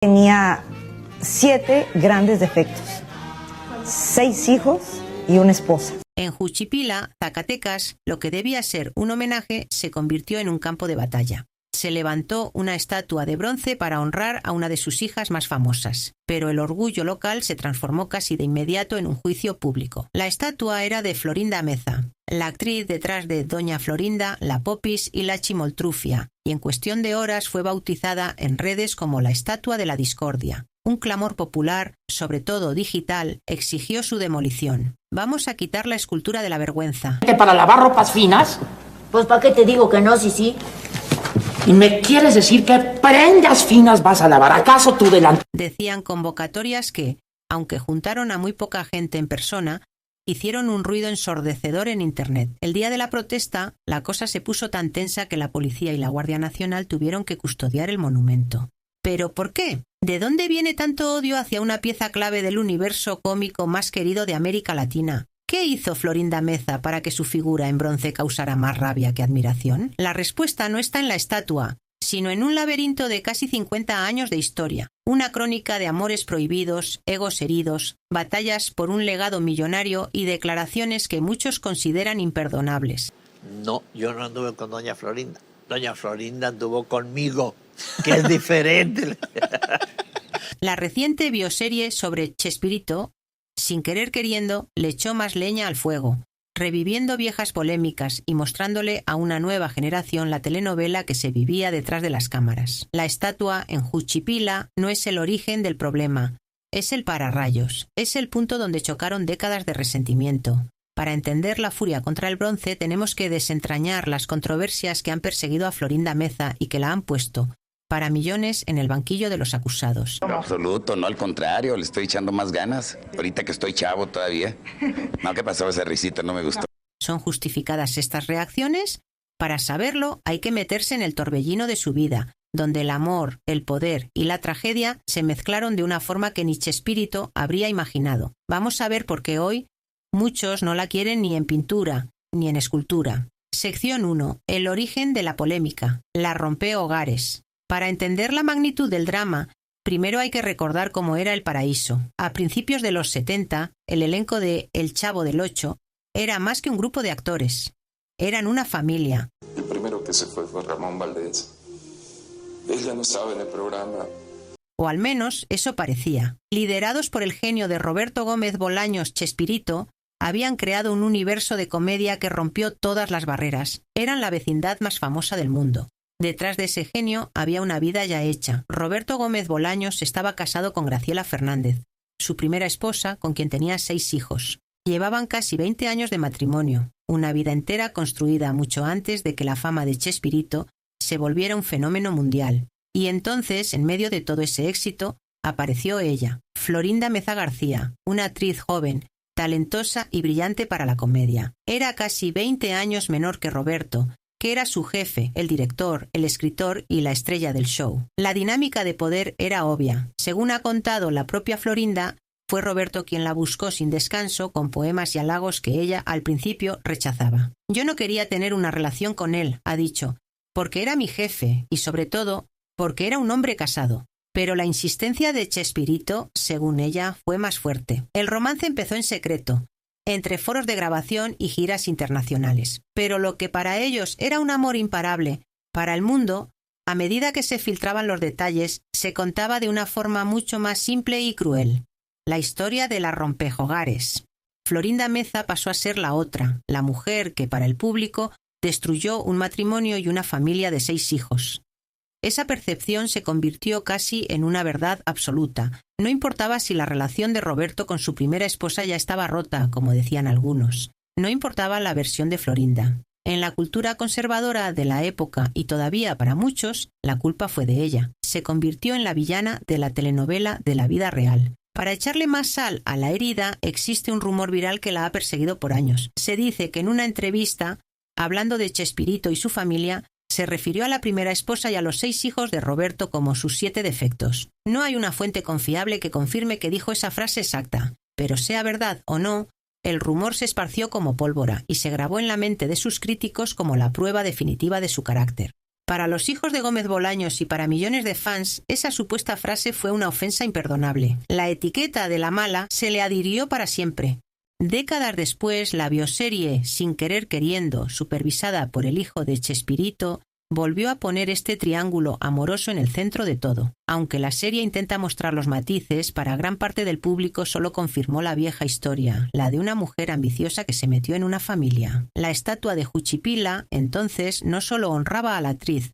Tenía 7 grandes defectos, 6 hijos y una esposa. En Juchipila, Zacatecas, lo que debía ser un homenaje se convirtió en un campo de batalla. Se levantó una estatua de bronce para honrar a una de sus hijas más famosas, pero el orgullo local se transformó casi de inmediato en un juicio público. La estatua era de Florinda Meza, la actriz detrás de Doña Florinda, la Popis y la Chimoltrufia, y en cuestión de horas fue bautizada en redes como la Estatua de la Discordia. Un clamor popular, sobre todo digital, exigió su demolición. Vamos a quitar la escultura de la vergüenza. ¿Para lavar ropas finas? Pues ¿para qué te digo que no, sí? ¿Y me quieres decir que prendas finas vas a lavar? ¿Acaso tú delante? Decían convocatorias que, aunque juntaron a muy poca gente en persona, hicieron un ruido ensordecedor en Internet. El día de la protesta, la cosa se puso tan tensa que la policía y la Guardia Nacional tuvieron que custodiar el monumento. ¿Pero por qué? ¿De dónde viene tanto odio hacia una pieza clave del universo cómico más querido de América Latina? ¿Qué hizo Florinda Meza para que su figura en bronce causara más rabia que admiración? La respuesta no está en la estatua, sino en un laberinto de casi 50 años de historia. Una crónica de amores prohibidos, egos heridos, batallas por un legado millonario y declaraciones que muchos consideran imperdonables. No, yo no anduve con Doña Florinda. Doña Florinda anduvo conmigo, que es diferente. La reciente bioserie sobre Chespirito, sin querer queriendo, le echó más leña al fuego, reviviendo viejas polémicas y mostrándole a una nueva generación la telenovela que se vivía detrás de las cámaras. La estatua en Juchipila no es el origen del problema, es el pararrayos, es el punto donde chocaron décadas de resentimiento. Para entender la furia contra el bronce tenemos que desentrañar las controversias que han perseguido a Florinda Meza y que la han puesto, para millones, en el banquillo de los acusados. En absoluto, no, al contrario, le estoy echando más ganas. Ahorita que estoy chavo todavía. No, ¿qué pasó? Esa risita no me gustó. ¿Son justificadas estas reacciones? Para saberlo, hay que meterse en el torbellino de su vida, donde el amor, el poder y la tragedia se mezclaron de una forma que ni Chespirito habría imaginado. Vamos a ver por qué hoy muchos no la quieren ni en pintura, ni en escultura. Sección 1. El origen de la polémica. La rompehogares. Para entender la magnitud del drama, primero hay que recordar cómo era el paraíso. A principios de los 70, el elenco de El Chavo del Ocho era más que un grupo de actores. Eran una familia. El primero que se fue Ramón Valdés. Él ya no estaba en el programa. O al menos eso parecía. Liderados por el genio de Roberto Gómez Bolaños Chespirito, habían creado un universo de comedia que rompió todas las barreras. Eran la vecindad más famosa del mundo. Detrás de ese genio había una vida ya hecha. Roberto Gómez Bolaños estaba casado con Graciela Fernández, su primera esposa, con quien tenía 6 hijos. Llevaban casi 20 años de matrimonio, una vida entera construida mucho antes de que la fama de Chespirito se volviera un fenómeno mundial. Y entonces, en medio de todo ese éxito, apareció ella, Florinda Meza García, una actriz joven, talentosa y brillante para la comedia. Era casi 20 años menor que Roberto, que era su jefe, el director, el escritor y la estrella del show. La dinámica de poder era obvia. Según ha contado la propia Florinda, fue Roberto quien la buscó sin descanso con poemas y halagos que ella al principio rechazaba. Yo no quería tener una relación con él, ha dicho, porque era mi jefe y sobre todo porque era un hombre casado. Pero la insistencia de Chespirito, según ella, fue más fuerte. El romance empezó en secreto, entre foros de grabación y giras internacionales. Pero lo que para ellos era un amor imparable, para el mundo, a medida que se filtraban los detalles, se contaba de una forma mucho más simple y cruel. La historia de la rompehogares. Florinda Meza pasó a ser la otra, la mujer que para el público destruyó un matrimonio y una familia de 6 hijos. Esa percepción se convirtió casi en una verdad absoluta. No importaba si la relación de Roberto con su primera esposa ya estaba rota, como decían algunos. No importaba la versión de Florinda. En la cultura conservadora de la época, y todavía para muchos, la culpa fue de ella. Se convirtió en la villana de la telenovela de la vida real. Para echarle más sal a la herida, existe un rumor viral que la ha perseguido por años. Se dice que en una entrevista, hablando de Chespirito y su familia, se refirió a la primera esposa y a los 6 hijos de Roberto como sus 7 defectos. No hay una fuente confiable que confirme que dijo esa frase exacta, pero sea verdad o no, el rumor se esparció como pólvora y se grabó en la mente de sus críticos como la prueba definitiva de su carácter. Para los hijos de Gómez Bolaños y para millones de fans, esa supuesta frase fue una ofensa imperdonable. La etiqueta de la mala se le adhirió para siempre. Décadas después, la bioserie Sin querer queriendo, supervisada por el hijo de Chespirito, volvió a poner este triángulo amoroso en el centro de todo. Aunque la serie intenta mostrar los matices, para gran parte del público solo confirmó la vieja historia, la de una mujer ambiciosa que se metió en una familia. La estatua de Juchipila, entonces, no solo honraba a la actriz,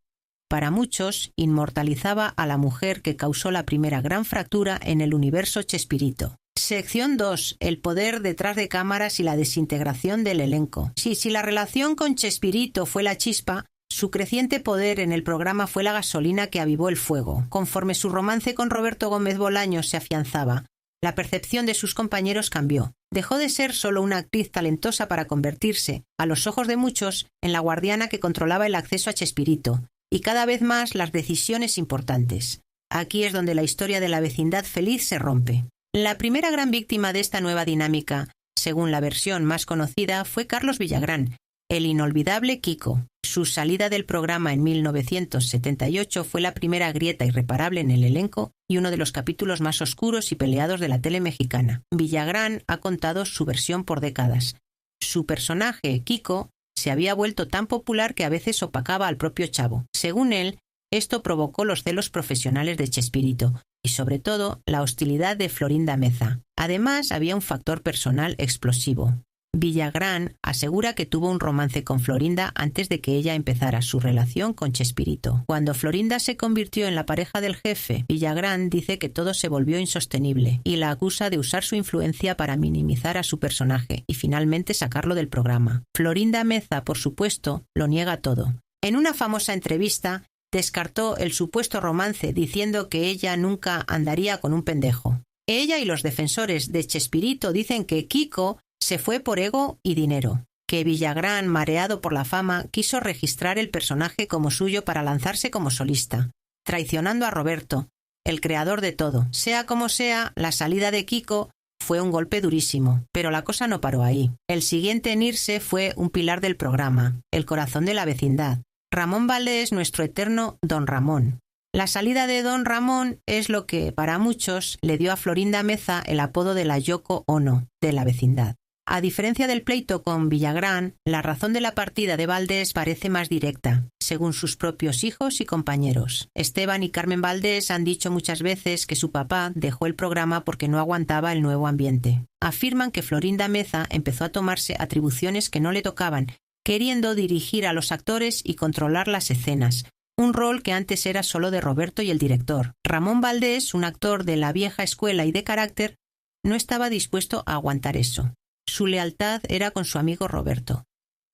para muchos inmortalizaba a la mujer que causó la primera gran fractura en el universo Chespirito. Sección 2. El poder detrás de cámaras y la desintegración del elenco. Sí, si la relación con Chespirito fue la chispa, su creciente poder en el programa fue la gasolina que avivó el fuego. Conforme su romance con Roberto Gómez Bolaños se afianzaba, la percepción de sus compañeros cambió. Dejó de ser solo una actriz talentosa para convertirse, a los ojos de muchos, en la guardiana que controlaba el acceso a Chespirito, y cada vez más las decisiones importantes. Aquí es donde la historia de la vecindad feliz se rompe. La primera gran víctima de esta nueva dinámica, según la versión más conocida, fue Carlos Villagrán, el inolvidable Kiko. Su salida del programa en 1978 fue la primera grieta irreparable en el elenco y uno de los capítulos más oscuros y peleados de la tele mexicana. Villagrán ha contado su versión por décadas. Su personaje, Kiko, se había vuelto tan popular que a veces opacaba al propio Chavo. Según él, esto provocó los celos profesionales de Chespirito y, sobre todo, la hostilidad de Florinda Meza. Además, había un factor personal explosivo. Villagrán asegura que tuvo un romance con Florinda antes de que ella empezara su relación con Chespirito. Cuando Florinda se convirtió en la pareja del jefe, Villagrán dice que todo se volvió insostenible y la acusa de usar su influencia para minimizar a su personaje y finalmente sacarlo del programa. Florinda Meza, por supuesto, lo niega todo. En una famosa entrevista, descartó el supuesto romance diciendo que ella nunca andaría con un pendejo. Ella y los defensores de Chespirito dicen que Kiko se fue por ego y dinero, que Villagrán, mareado por la fama, quiso registrar el personaje como suyo para lanzarse como solista, traicionando a Roberto, el creador de todo. Sea como sea, la salida de Kiko fue un golpe durísimo, pero la cosa no paró ahí. El siguiente en irse fue un pilar del programa, el corazón de la vecindad. Ramón Valdés, nuestro eterno Don Ramón. La salida de Don Ramón es lo que, para muchos, le dio a Florinda Meza el apodo de la Yoko Ono de la vecindad. A diferencia del pleito con Villagrán, la razón de la partida de Valdés parece más directa, según sus propios hijos y compañeros. Esteban y Carmen Valdés han dicho muchas veces que su papá dejó el programa porque no aguantaba el nuevo ambiente. Afirman que Florinda Meza empezó a tomarse atribuciones que no le tocaban, queriendo dirigir a los actores y controlar las escenas, un rol que antes era solo de Roberto y el director. Ramón Valdés, un actor de la vieja escuela y de carácter, no estaba dispuesto a aguantar eso. Su lealtad era con su amigo Roberto,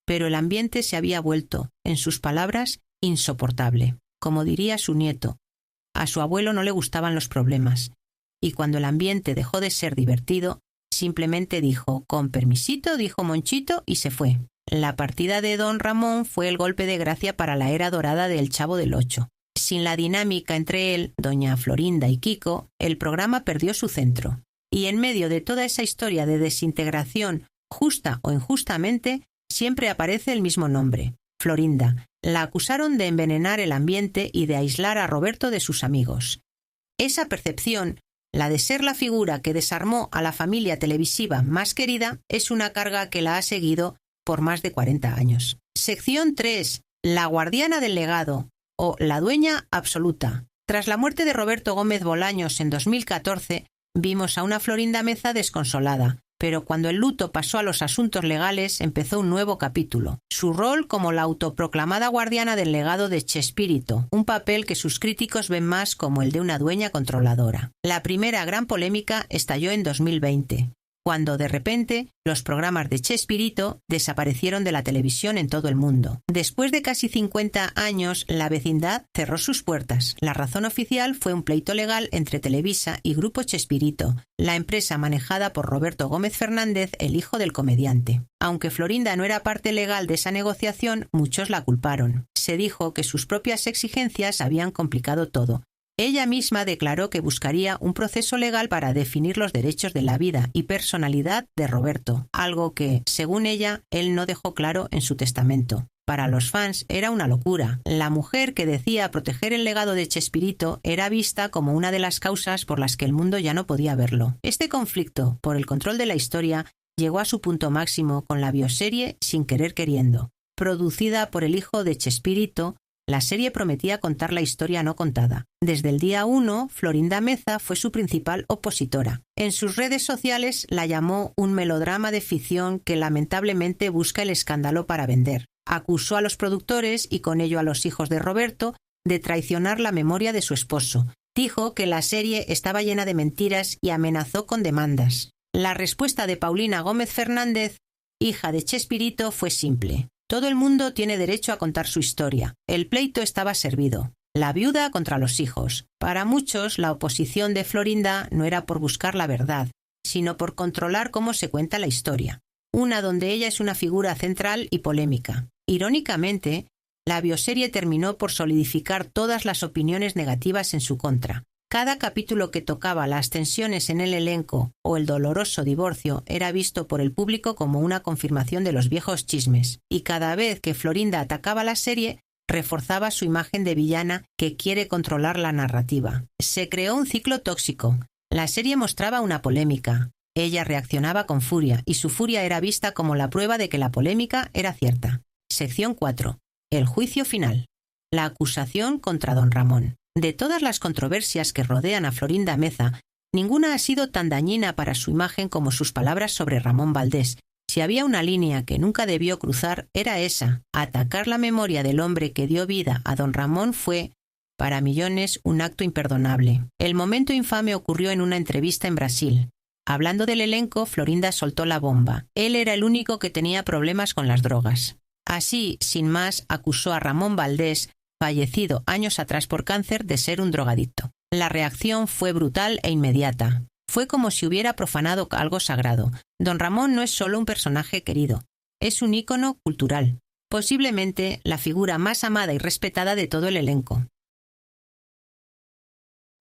pero el ambiente se había vuelto, en sus palabras, insoportable. Como diría su nieto, a su abuelo no le gustaban los problemas, y cuando el ambiente dejó de ser divertido, simplemente dijo, con permisito, dijo Monchito, y se fue. La partida de Don Ramón fue el golpe de gracia para la era dorada del Chavo del Ocho. Sin la dinámica entre él, doña Florinda y Kiko, el programa perdió su centro. Y en medio de toda esa historia de desintegración, justa o injustamente, siempre aparece el mismo nombre, Florinda. La acusaron de envenenar el ambiente y de aislar a Roberto de sus amigos. Esa percepción, la de ser la figura que desarmó a la familia televisiva más querida, es una carga que la ha seguido por más de 40 años. Sección 3. La guardiana del legado, o la dueña absoluta. Tras la muerte de Roberto Gómez Bolaños en 2014, vimos a una Florinda Meza desconsolada, pero cuando el luto pasó a los asuntos legales empezó un nuevo capítulo. Su rol como la autoproclamada guardiana del legado de Chespirito, un papel que sus críticos ven más como el de una dueña controladora. La primera gran polémica estalló en 2020, cuando de repente los programas de Chespirito desaparecieron de la televisión en todo el mundo. Después de casi 50 años, la vecindad cerró sus puertas. La razón oficial fue un pleito legal entre Televisa y Grupo Chespirito, la empresa manejada por Roberto Gómez Fernández, el hijo del comediante. Aunque Florinda no era parte legal de esa negociación, muchos la culparon. Se dijo que sus propias exigencias habían complicado todo. Ella misma declaró que buscaría un proceso legal para definir los derechos de la vida y personalidad de Roberto, algo que, según ella, él no dejó claro en su testamento. Para los fans era una locura. La mujer que decía proteger el legado de Chespirito era vista como una de las causas por las que el mundo ya no podía verlo. Este conflicto por el control de la historia llegó a su punto máximo con la bioserie Sin querer queriendo. Producida por el hijo de Chespirito, la serie prometía contar la historia no contada. Desde el día 1, Florinda Meza fue su principal opositora. En sus redes sociales la llamó un melodrama de ficción que lamentablemente busca el escándalo para vender. Acusó a los productores y con ello a los hijos de Roberto de traicionar la memoria de su esposo. Dijo que la serie estaba llena de mentiras y amenazó con demandas. La respuesta de Paulina Gómez Fernández, hija de Chespirito, fue simple. Todo el mundo tiene derecho a contar su historia. El pleito estaba servido. La viuda contra los hijos. Para muchos, la oposición de Florinda no era por buscar la verdad, sino por controlar cómo se cuenta la historia. Una donde ella es una figura central y polémica. Irónicamente, la bioserie terminó por solidificar todas las opiniones negativas en su contra. Cada capítulo que tocaba las tensiones en el elenco o el doloroso divorcio era visto por el público como una confirmación de los viejos chismes, y cada vez que Florinda atacaba la serie, reforzaba su imagen de villana que quiere controlar la narrativa. Se creó un ciclo tóxico. La serie mostraba una polémica. Ella reaccionaba con furia, y su furia era vista como la prueba de que la polémica era cierta. Sección 4. El juicio final. La acusación contra don Ramón. De todas las controversias que rodean a Florinda Meza, ninguna ha sido tan dañina para su imagen como sus palabras sobre Ramón Valdés. Si había una línea que nunca debió cruzar, era esa. Atacar la memoria del hombre que dio vida a don Ramón fue, para millones, un acto imperdonable. El momento infame ocurrió en una entrevista en Brasil. Hablando del elenco, Florinda soltó la bomba. Él era el único que tenía problemas con las drogas. Así, sin más, acusó a Ramón Valdés, fallecido años atrás por cáncer, de ser un drogadicto. La reacción fue brutal e inmediata. Fue como si hubiera profanado algo sagrado. Don Ramón no es solo un personaje querido, es un ícono cultural, posiblemente la figura más amada y respetada de todo el elenco.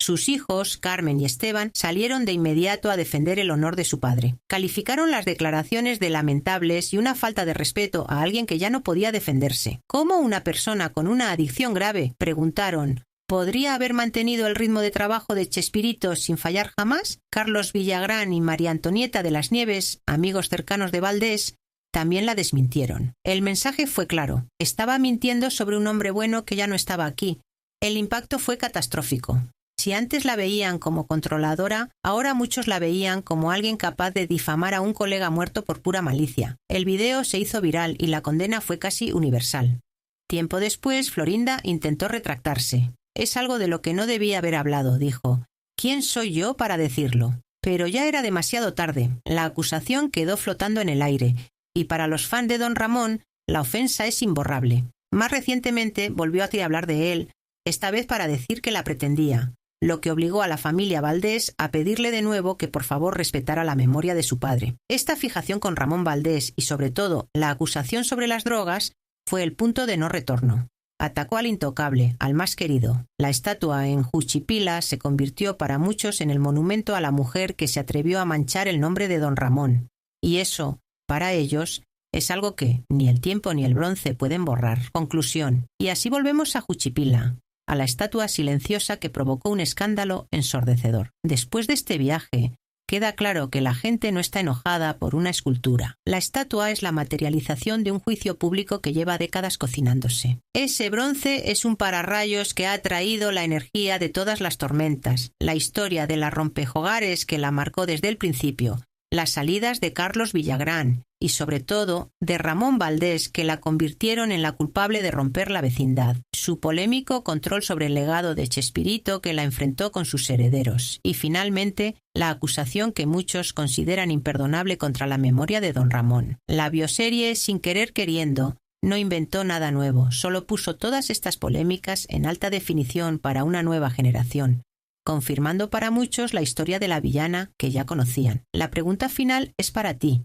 Sus hijos, Carmen y Esteban, salieron de inmediato a defender el honor de su padre. Calificaron las declaraciones de lamentables y una falta de respeto a alguien que ya no podía defenderse. ¿Cómo una persona con una adicción grave, preguntaron, podría haber mantenido el ritmo de trabajo de Chespirito sin fallar jamás? Carlos Villagrán y María Antonieta de las Nieves, amigos cercanos de Valdés, también la desmintieron. El mensaje fue claro. Estaba mintiendo sobre un hombre bueno que ya no estaba aquí. El impacto fue catastrófico. Si antes la veían como controladora, ahora muchos la veían como alguien capaz de difamar a un colega muerto por pura malicia. El video se hizo viral y la condena fue casi universal. Tiempo después, Florinda intentó retractarse. Es algo de lo que no debía haber hablado, dijo. ¿Quién soy yo para decirlo? Pero ya era demasiado tarde. La acusación quedó flotando en el aire, y para los fans de don Ramón, la ofensa es imborrable. Más recientemente volvió a hablar de él, esta vez para decir que la pretendía, lo que obligó a la familia Valdés a pedirle de nuevo que por favor respetara la memoria de su padre. Esta fijación con Ramón Valdés y sobre todo la acusación sobre las drogas fue el punto de no retorno. Atacó al intocable, al más querido. La estatua en Juchipila se convirtió para muchos en el monumento a la mujer que se atrevió a manchar el nombre de don Ramón. Y eso, para ellos, es algo que ni el tiempo ni el bronce pueden borrar. Conclusión. Y así volvemos a Juchipila, a la estatua silenciosa que provocó un escándalo ensordecedor. Después de este viaje, queda claro que la gente no está enojada por una escultura. La estatua es la materialización de un juicio público que lleva décadas cocinándose. Ese bronce es un pararrayos que ha traído la energía de todas las tormentas, la historia de la rompehogares que la marcó desde el principio, las salidas de Carlos Villagrán y, sobre todo, de Ramón Valdés, que la convirtieron en la culpable de romper la vecindad, su polémico control sobre el legado de Chespirito que la enfrentó con sus herederos, y finalmente la acusación que muchos consideran imperdonable contra la memoria de don Ramón. La bioserie, sin querer queriendo, no inventó nada nuevo, solo puso todas estas polémicas en alta definición para una nueva generación, confirmando para muchos la historia de la villana que ya conocían. La pregunta final es para ti.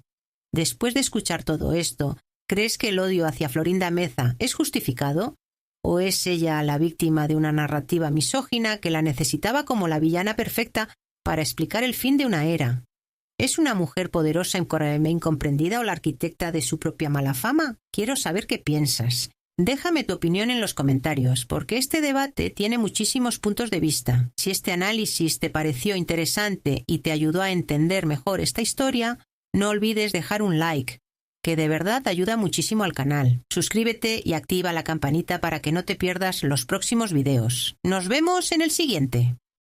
Después de escuchar todo esto, ¿crees que el odio hacia Florinda Meza es justificado? ¿O es ella la víctima de una narrativa misógina que la necesitaba como la villana perfecta para explicar el fin de una era? ¿Es una mujer poderosa e incomprendida o la arquitecta de su propia mala fama? Quiero saber qué piensas. Déjame tu opinión en los comentarios, porque este debate tiene muchísimos puntos de vista. Si este análisis te pareció interesante y te ayudó a entender mejor esta historia, no olvides dejar un like, que de verdad ayuda muchísimo al canal. Suscríbete y activa la campanita para que no te pierdas los próximos videos. ¡Nos vemos en el siguiente!